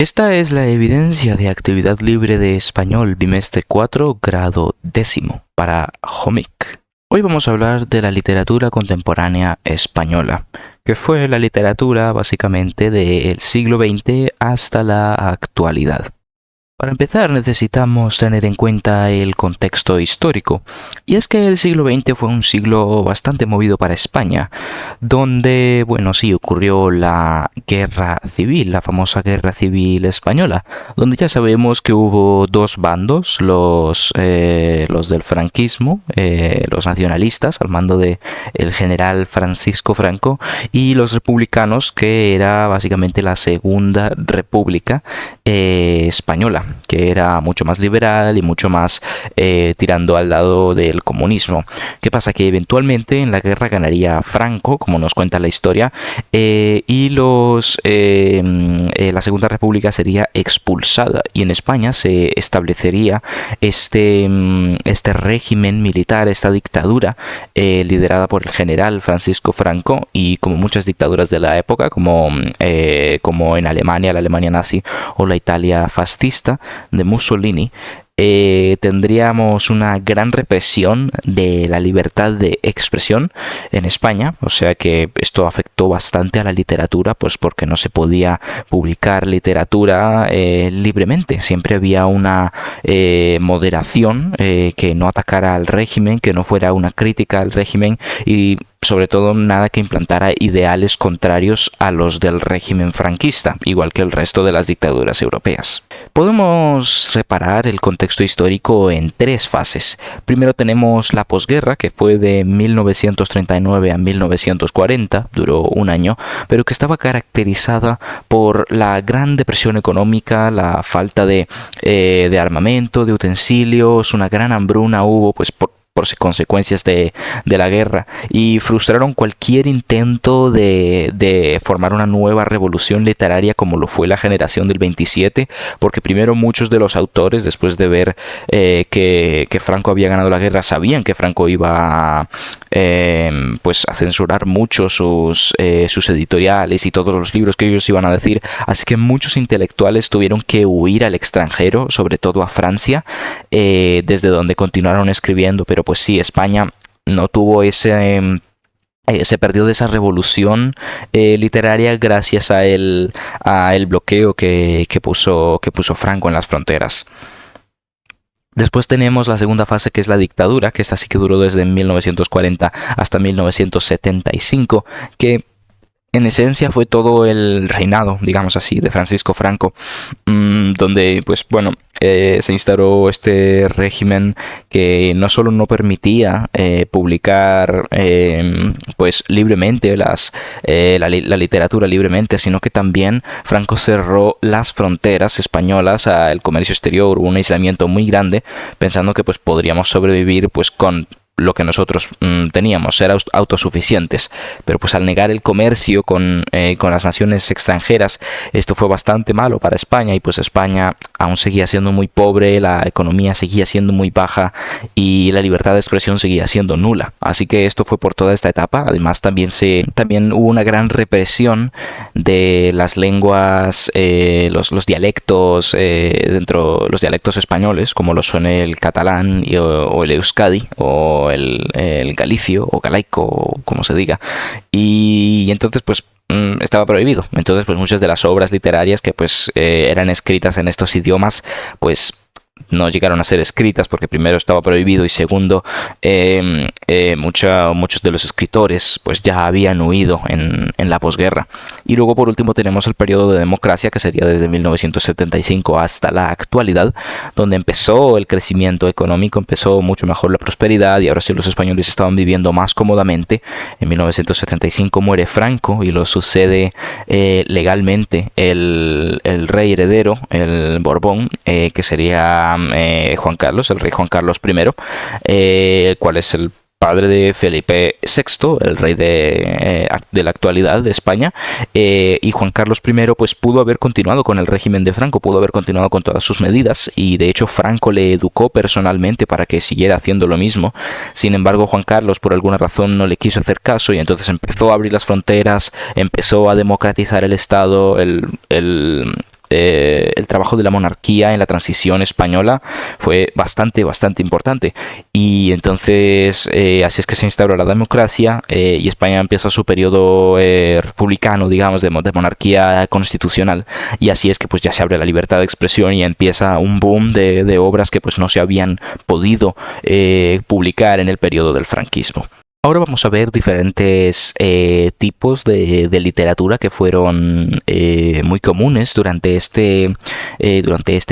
Esta es la evidencia de actividad libre de español bimestre 4, grado décimo, para JOMIC. Hoy vamos a hablar de la literatura contemporánea española, que fue la literatura básicamente del siglo XX hasta la actualidad. Para empezar necesitamos tener en cuenta el contexto histórico, y es que el siglo XX fue un siglo bastante movido para España, donde, bueno, sí, ocurrió la guerra civil, la famosa guerra civil española, donde ya sabemos que hubo dos bandos, los del franquismo, los nacionalistas, al mando de el general Francisco Franco, y los republicanos, que era básicamente la Segunda República española, que era mucho más liberal y mucho más tirando al lado del comunismo. ¿Qué pasa? Que eventualmente en la guerra ganaría Franco, como nos cuenta la historia, y la Segunda República sería expulsada, y en España se establecería este régimen militar, esta dictadura liderada por el general Francisco Franco, y como muchas dictaduras de la época, como en Alemania, la Alemania nazi, o la Italia fascista de Mussolini, tendríamos una gran represión de la libertad de expresión en España. O sea que esto afectó bastante a la literatura, pues porque no se podía publicar literatura libremente. Siempre había una moderación, que no atacara al régimen, que no fuera una crítica al régimen, y sobre todo nada que implantara ideales contrarios a los del régimen franquista, igual que el resto de las dictaduras europeas. Podemos reparar el contexto histórico en tres fases. Primero tenemos la posguerra, que fue de 1939 a 1940, duró un año, pero que estaba caracterizada por la gran depresión económica, la falta de armamento, de utensilios, una gran hambruna hubo, pues por consecuencias de la guerra, y frustraron cualquier intento de formar una nueva revolución literaria como lo fue la generación del 27, porque primero muchos de los autores, después de ver que Franco había ganado la guerra, sabían que Franco iba a censurar mucho sus editoriales y todos los libros que ellos iban a decir, así que muchos intelectuales tuvieron que huir al extranjero, sobre todo a Francia, desde donde continuaron escribiendo. Pero pues sí, España no tuvo se perdió de esa revolución literaria gracias a el bloqueo que puso Franco en las fronteras. Después tenemos la segunda fase, que es la dictadura, que esta sí que duró desde 1940 hasta 1975, que en esencia fue todo el reinado, digamos así, de Francisco Franco, donde pues bueno, se instauró este régimen que no solo no permitía publicar pues libremente la literatura libremente, sino que también Franco cerró las fronteras españolas al comercio exterior. Hubo un aislamiento muy grande, pensando que pues podríamos sobrevivir pues con lo que nosotros teníamos, ser autosuficientes. Pero pues al negar el comercio con las naciones extranjeras, esto fue bastante malo para España, y pues España aún seguía siendo muy pobre, la economía seguía siendo muy baja y la libertad de expresión seguía siendo nula. Así que esto fue por toda esta etapa. Además también hubo una gran represión de las lenguas, los dialectos los dialectos españoles, como lo son el catalán o el euskadi, o el galicio o galaico, o como se diga, y entonces pues estaba prohibido. Entonces pues muchas de las obras literarias que pues eran escritas en estos idiomas pues no llegaron a ser escritas, porque primero estaba prohibido, y segundo muchos de los escritores pues ya habían huido en la posguerra. Y luego por último tenemos el periodo de democracia, que sería desde 1975 hasta la actualidad, donde empezó el crecimiento económico, empezó mucho mejor la prosperidad, y ahora sí los españoles estaban viviendo más cómodamente. En 1975 muere Franco y lo sucede legalmente el rey heredero, el Borbón, que sería Juan Carlos, el rey Juan Carlos I, el cual es el padre de Felipe VI, el rey de la actualidad de España, y Juan Carlos I pues pudo haber continuado con el régimen de Franco, pudo haber continuado con todas sus medidas, y de hecho Franco le educó personalmente para que siguiera haciendo lo mismo. Sin embargo, Juan Carlos por alguna razón no le quiso hacer caso, y entonces empezó a abrir las fronteras, empezó a democratizar el Estado, el trabajo de la monarquía en la transición española fue bastante importante. Y entonces así es que se instauró la democracia y España empieza su periodo republicano, digamos, de monarquía constitucional. Y así es que pues ya se abre la libertad de expresión y empieza un boom de obras que pues no se habían podido publicar en el periodo del franquismo. Ahora vamos a ver diferentes tipos de literatura que fueron muy comunes durante este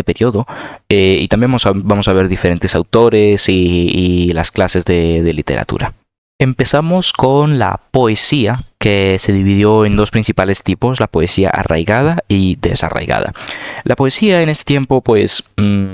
periodo, y también vamos a ver diferentes autores y las clases de literatura. Empezamos con la poesía, que se dividió en dos principales tipos, la poesía arraigada y desarraigada. La poesía en este tiempo, pues,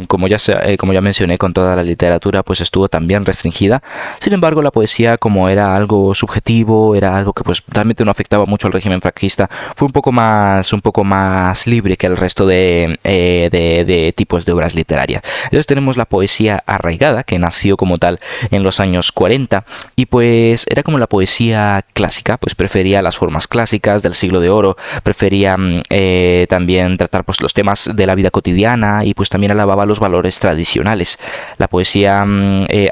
como ya mencioné con toda la literatura, pues estuvo también restringida. Sin embargo, la poesía, como era algo subjetivo, era algo que pues realmente no afectaba mucho al régimen franquista, fue un poco más libre que el resto de tipos de obras literarias. Entonces tenemos la poesía arraigada, que nació como tal en los años 40, y pues era como la poesía clásica, pues prefería las formas clásicas del siglo de oro, prefería también tratar pues los temas de la vida cotidiana y pues también alababa los valores tradicionales. La poesía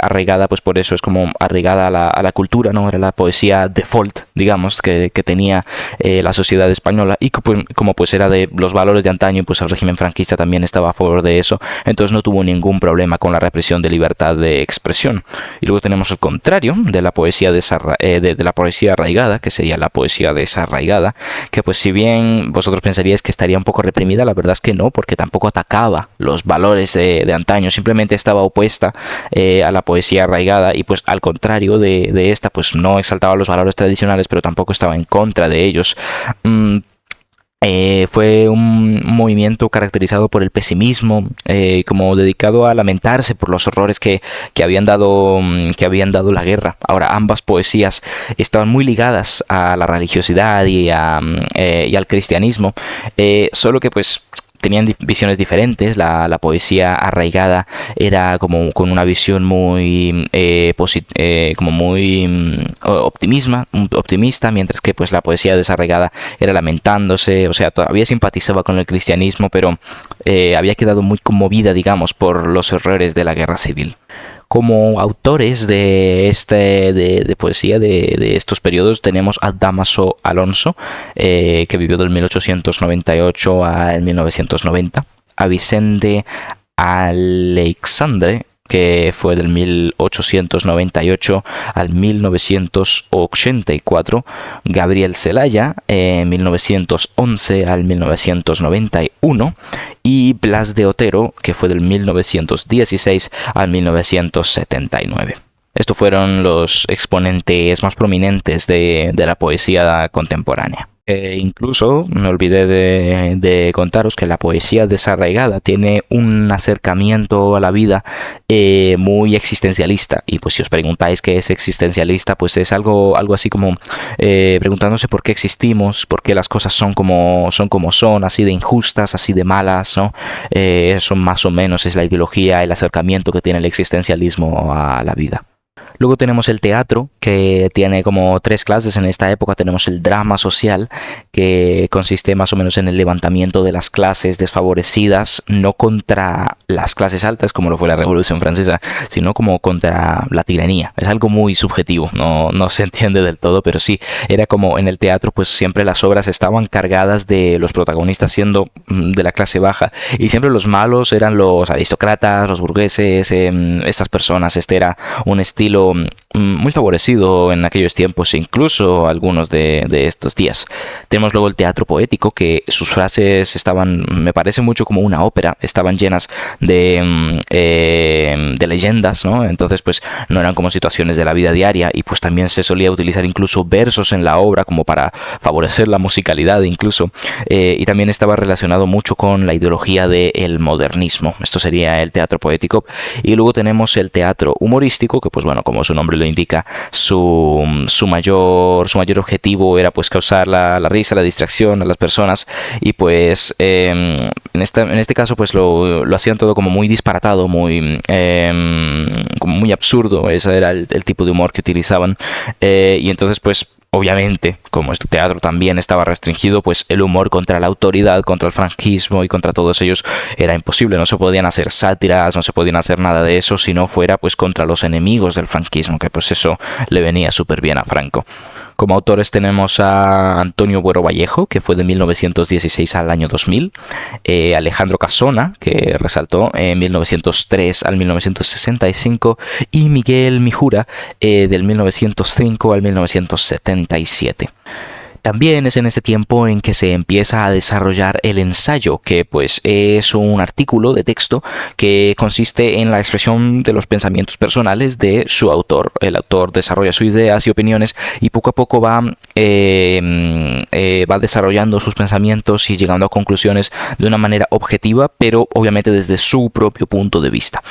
arraigada, pues por eso es como arraigada a la cultura, ¿no? Era la poesía default, digamos, que tenía la sociedad española, y como pues era de los valores de antaño, pues el régimen franquista también estaba a favor de eso, entonces no tuvo ningún problema con la represión de libertad de expresión. Y luego tenemos el contrario de la poesía de la poesía arraigada, que sería la poesía desarraigada, que pues si bien vosotros pensaríais que estaría un poco reprimida, la verdad es que no, porque tampoco atacaba los valores de antaño, simplemente estaba opuesta a la poesía arraigada, y pues al contrario de esta, pues no exaltaba los valores tradicionales, pero tampoco estaba en contra de ellos. Fue un movimiento caracterizado por el pesimismo, como dedicado a lamentarse por los horrores que habían dado la guerra. Ahora, ambas poesías estaban muy ligadas a la religiosidad y al cristianismo, solo que pues tenían visiones diferentes. La poesía arraigada era como con una visión muy optimista, mientras que pues la poesía desarraigada era lamentándose, o sea, todavía simpatizaba con el cristianismo, pero había quedado muy conmovida, digamos, por los horrores de la guerra civil. Como autores de poesía de estos periodos tenemos a Dámaso Alonso, que vivió del 1898 al 1990, a Vicente Aleixandre, que fue del 1898 al 1984, Gabriel Celaya, 1911 al 1991, y Blas de Otero, que fue del 1916 al 1979. Estos fueron los exponentes más prominentes de la poesía contemporánea. Incluso me olvidé de contaros que la poesía desarraigada tiene un acercamiento a la vida muy existencialista. Y pues si os preguntáis qué es existencialista, pues es algo así como preguntándose por qué existimos, por qué las cosas son como son, así de injustas, así de malas, ¿no? Eso más o menos es la ideología, el acercamiento que tiene el existencialismo a la vida. Luego tenemos el teatro, que tiene como tres clases en esta época. Tenemos el drama social, que consiste más o menos en el levantamiento de las clases desfavorecidas, no contra las clases altas como lo fue la Revolución Francesa, sino como contra la tiranía. Es algo muy subjetivo, no se entiende del todo, pero sí, era como en el teatro pues siempre las obras estaban cargadas de los protagonistas siendo de la clase baja, y siempre los malos eran los aristócratas, los burgueses, estas personas. Este era un estilo muy favorecido en aquellos tiempos, incluso algunos de estos días. Tenemos luego el teatro poético, que sus frases estaban, me parece mucho como una ópera, estaban llenas de leyendas, ¿no? Entonces pues no eran como situaciones de la vida diaria, y pues también se solía utilizar incluso versos en la obra como para favorecer la musicalidad incluso, y también estaba relacionado mucho con la ideología del modernismo. Esto sería el teatro poético. Y luego tenemos el teatro humorístico, que pues bueno, como su nombre lo indica, su mayor objetivo era pues causar la risa, la distracción a las personas, y pues en este caso pues lo hacían todo como muy disparatado, como muy absurdo. Ese era el tipo de humor que utilizaban, y entonces pues obviamente, como este teatro también estaba restringido, pues el humor contra la autoridad, contra el franquismo y contra todos ellos era imposible. No se podían hacer sátiras, no se podían hacer nada de eso si no fuera pues contra los enemigos del franquismo, que pues eso le venía súper bien a Franco. Como autores tenemos a Antonio Buero Vallejo, que fue de 1916 al año 2000, Alejandro Casona, que resaltó en 1903 al 1965, y Miguel Mijura, del 1905 al 1977. También es en este tiempo en que se empieza a desarrollar el ensayo, que pues es un artículo de texto que consiste en la expresión de los pensamientos personales de su autor. El autor desarrolla sus ideas y opiniones y poco a poco va desarrollando sus pensamientos y llegando a conclusiones de una manera objetiva, pero obviamente desde su propio punto de vista.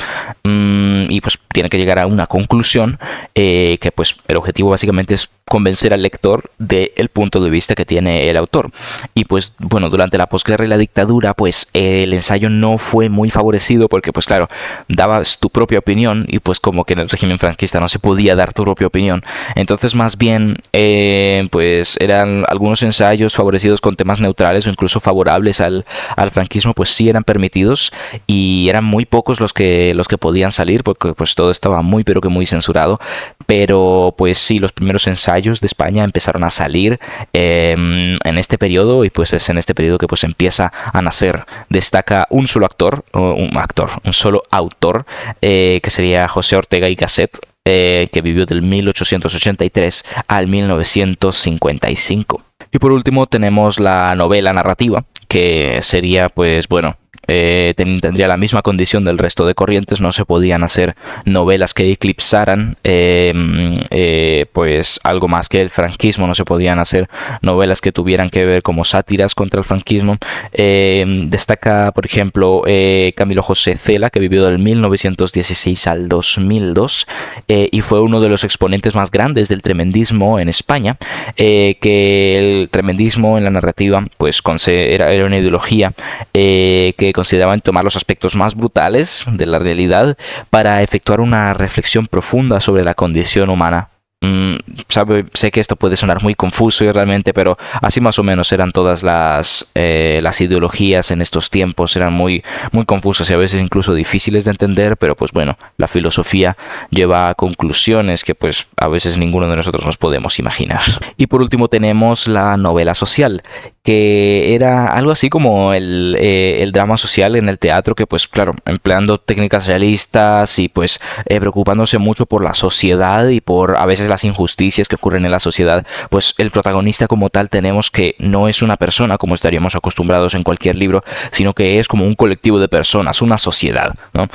Y pues tiene que llegar a una conclusión que pues el objetivo básicamente es convencer al lector del punto de vista que tiene el autor. Y pues bueno, durante la posguerra y la dictadura pues el ensayo no fue muy favorecido porque pues claro, dabas tu propia opinión y pues como que en el régimen franquista no se podía dar tu propia opinión. Entonces más bien pues eran algunos ensayos favorecidos con temas neutrales o incluso favorables al franquismo, pues sí eran permitidos y eran muy pocos los que podían salir porque pues todo estaba muy pero que muy censurado. Pero pues sí, los primeros ensayos de España empezaron a salir en este periodo y pues es en este periodo que pues empieza a nacer. Destaca un solo un solo autor, que sería José Ortega y Gasset, que vivió del 1883 al 1955. Y por último tenemos la novela narrativa, que sería pues bueno, tendría la misma condición del resto de corrientes. No se podían hacer novelas que eclipsaran pues algo más que el franquismo, no se podían hacer novelas que tuvieran que ver como sátiras contra el franquismo. Destaca por ejemplo Camilo José Cela, que vivió del 1916 al 2002 y fue uno de los exponentes más grandes del tremendismo en España, que el tremendismo en la narrativa pues era una ideología que consideraban tomar los aspectos más brutales de la realidad para efectuar una reflexión profunda sobre la condición humana. Sé que esto puede sonar muy confuso y realmente, pero así más o menos eran todas las ideologías en estos tiempos. Eran muy, muy confusas y a veces incluso difíciles de entender, pero pues bueno, la filosofía lleva a conclusiones que pues a veces ninguno de nosotros nos podemos imaginar. Y por último tenemos la novela social, que era algo así como el drama social en el teatro, que pues claro, empleando técnicas realistas y pues preocupándose mucho por la sociedad y por a veces las injusticias que ocurren en la sociedad. Pues el protagonista como tal tenemos que no es una persona como estaríamos acostumbrados en cualquier libro, sino que es como un colectivo de personas, una sociedad, ¿no?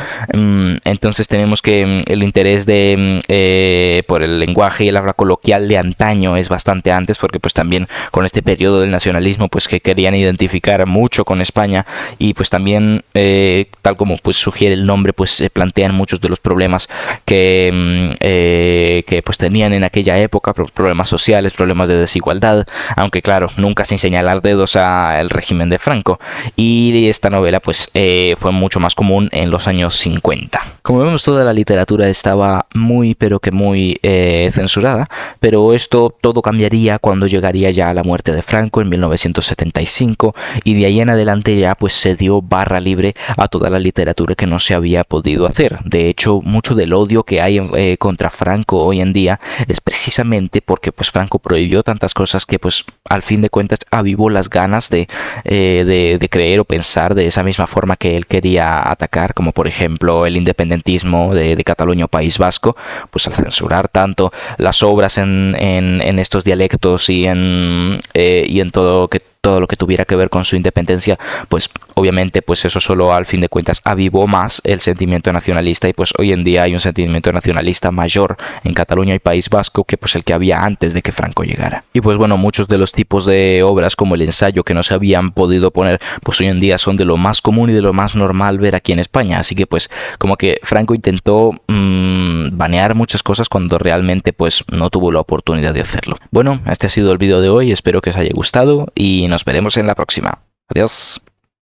Entonces tenemos que el interés por el lenguaje y el habla coloquial de antaño es bastante antes, porque pues también con este periodo del nacionalismo pues que querían identificar mucho con España y pues también tal como pues sugiere el nombre, pues se plantean muchos de los problemas que pues tenían en aquella época, problemas sociales, problemas de desigualdad, aunque claro, nunca sin señalar dedos al régimen de Franco. Y esta novela pues fue mucho más común en los años 50. Como vemos, toda la literatura estaba muy pero que muy censurada, pero esto todo cambiaría cuando llegaría ya a la muerte de Franco en 1975 y de ahí en adelante ya pues se dio barra libre a toda la literatura que no se había podido hacer. De hecho, mucho del odio que hay contra Franco hoy en día es precisamente porque pues Franco prohibió tantas cosas que pues al fin de cuentas avivó las ganas de creer o pensar de esa misma forma que él quería atacar, como por ejemplo el independentismo de Cataluña o País Vasco. Pues al censurar tanto las obras en estos dialectos y en todo lo que tuviera que ver con su independencia, pues obviamente pues eso solo al fin de cuentas avivó más el sentimiento nacionalista y pues hoy en día hay un sentimiento nacionalista mayor en Cataluña y País Vasco que pues el que había antes de que Franco llegara. Y pues bueno, muchos de los tipos de obras como el ensayo que no se habían podido poner pues hoy en día son de lo más común y de lo más normal ver aquí en España, así que pues como que Franco intentó banear muchas cosas cuando realmente pues no tuvo la oportunidad de hacerlo. Bueno, este ha sido el vídeo de hoy, espero que os haya gustado y nos veremos en la próxima. Adiós.